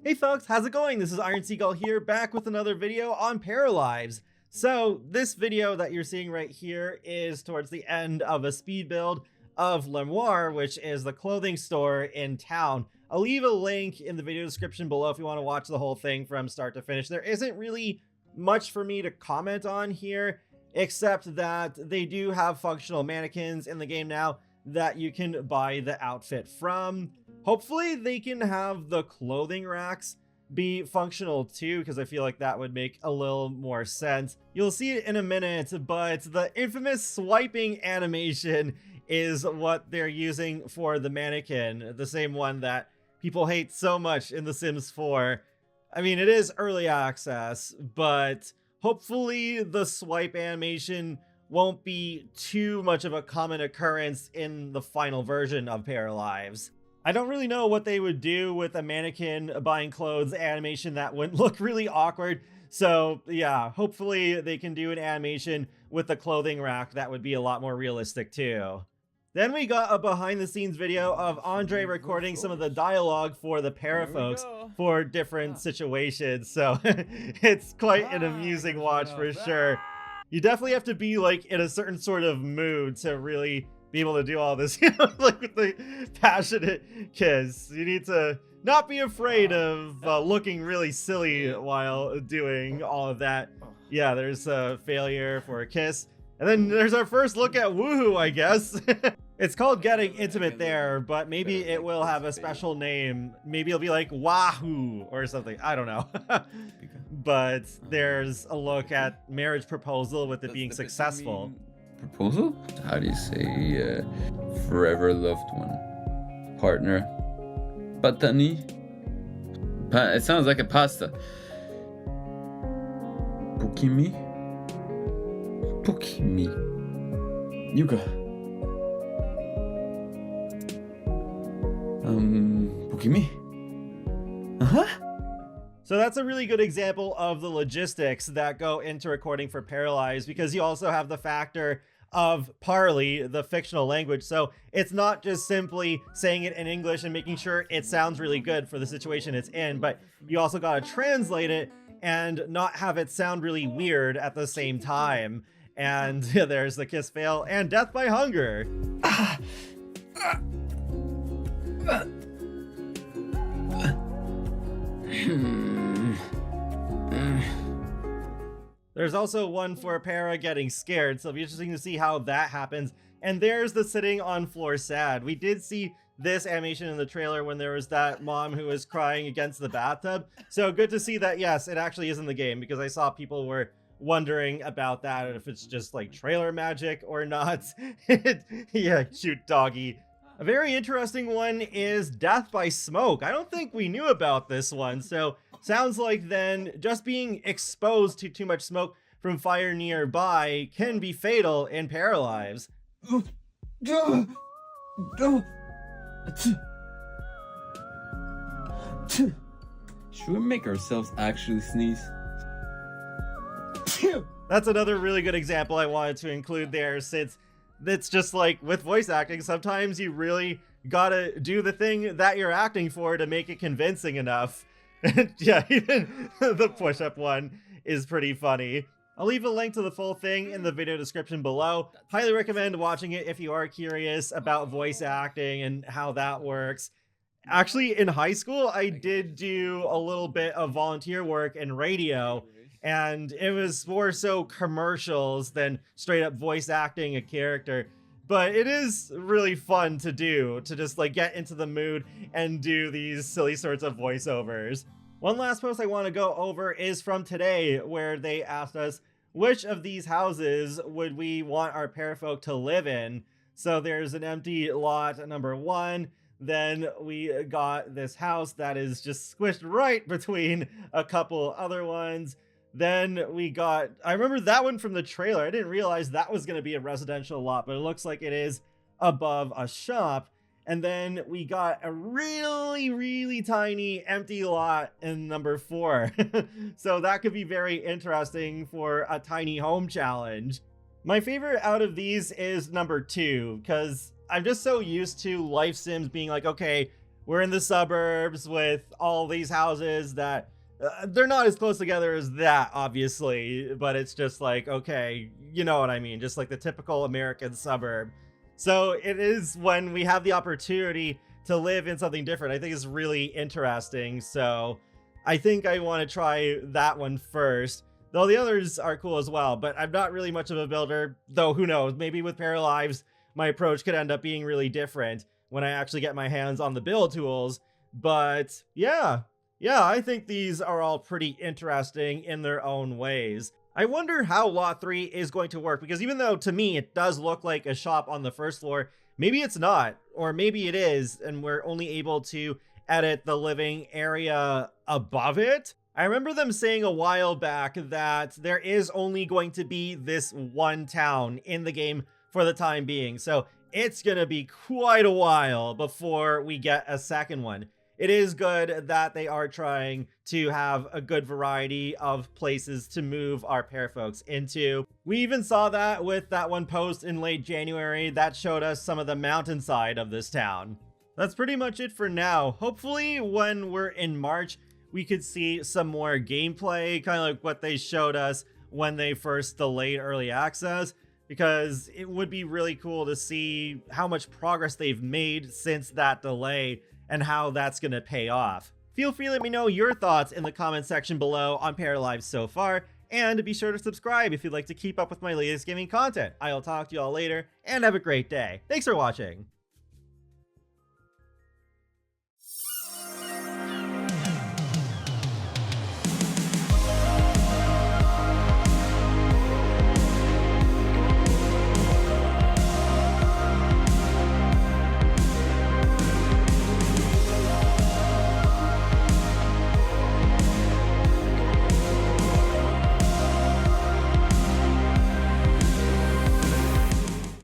Hey folks, how's it going? This is Iron Seagull here, back with another video on Paralives. So this video that you're seeing right here is towards the end of a speed build of Lemoir, which is the clothing store in town. I'll leave a link in the video description below if you want to watch the whole thing from start to finish. There isn't really much for me to comment on here, except that they do have functional mannequins in the game now that you can buy the outfit from. Hopefully they can have the clothing racks be functional too, because I feel like that would make a little more sense. You'll see it in a minute, but the infamous swiping animation is what they're using for the mannequin, the same one that people hate so much in The Sims 4. I mean, it is early access, but hopefully the swipe animation won't be too much of a common occurrence in the final version of Paralives. I don't really know what they would do with a mannequin buying clothes animation that wouldn't look really awkward. So yeah, hopefully they can do an animation with the clothing rack that would be a lot more realistic too. Then we got a behind the scenes video of Andre recording some of the dialogue for the para folks for different situations. So it's quite an amusing watch for sure. You definitely have to be like in a certain sort of mood to really be able to do all this, you know, like with the passionate kiss. You need to not be afraid of looking really silly while doing all of that. Yeah, there's a failure for a kiss. And then there's our first look at woohoo, I guess. It's called Getting Intimate there, but maybe it will have a special name. Maybe it'll be like Wahoo or something. I don't know. But there's a look at marriage proposal with it being successful. Proposal? How do you say forever loved one? Partner? Patani? It sounds like a pasta. Pukimi? Pukimi. Yuka. Pukimi? Uh-huh. So that's a really good example of the logistics that go into recording for Paralives, because you also have the factor of Parley, the fictional language. So it's not just simply saying it in English and making sure it sounds really good for the situation it's in, but you also got to translate it and not have it sound really weird at the same time. And there's the kiss fail and death by hunger. There's also one for Para getting scared, so it'll be interesting to see how that happens. And there's the sitting on floor sad. We did see this animation in the trailer when there was that mom who was crying against the bathtub. So good to see that, yes, it actually is in the game, because I saw people were wondering about that, and if it's just like trailer magic or not. Yeah, shoot doggy. A very interesting one is death by smoke. I don't think we knew about this one, so sounds like then just being exposed to too much smoke from fire nearby can be fatal in Paralives. Should we make ourselves actually sneeze? That's another really good example I wanted to include there, since it's just like with voice acting, sometimes you really gotta do the thing that you're acting for to make it convincing enough. Yeah, even the push-up one is pretty funny. I'll leave a link to the full thing in the video description below. Highly recommend watching it if you are curious about voice acting and how that works. Actually, in high school, I did do a little bit of volunteer work in radio, and it was more so commercials than straight up voice acting a character. But it is really fun to do, to just like get into the mood and do these silly sorts of voiceovers. One last post I want to go over is from today, where they asked us which of these houses would we want our parafolk to live in. So there's an empty lot number 1. Then we got this house that is just squished right between a couple other ones. Then we got, I remember that one from the trailer. I didn't realize that was going to be a residential lot, but it looks like it is above a shop. And then we got a really, really tiny empty lot in number 4. So that could be very interesting for a tiny home challenge. My favorite out of these is number 2, because I'm just so used to life sims being like, okay, we're in the suburbs with all these houses that they're not as close together as that, obviously, but it's just like, okay, you know what I mean? Just like the typical American suburb. So it is when we have the opportunity to live in something different. I think it's really interesting. So I think I want to try that one first, though the others are cool as well. But I'm not really much of a builder, though who knows? Maybe with Paralives, my approach could end up being really different when I actually get my hands on the build tools. But yeah, I think these are all pretty interesting in their own ways. I wonder how Lot 3 is going to work, because even though to me it does look like a shop on the first floor, maybe it's not, or maybe it is, and we're only able to edit the living area above it. I remember them saying a while back that there is only going to be this one town in the game for the time being, so it's gonna be quite a while before we get a second one. It is good that they are trying to have a good variety of places to move our pair folks into. We even saw that with that one post in late January that showed us some of the mountainside of this town. That's pretty much it for now. Hopefully when we're in March, we could see some more gameplay, kind of like what they showed us when they first delayed early access, because it would be really cool to see how much progress they've made since that delay and how that's going to pay off. Feel free to let me know your thoughts in the comment section below on Paralives so far, and be sure to subscribe if you'd like to keep up with my latest gaming content. I'll talk to you all later, and have a great day. Thanks for watching!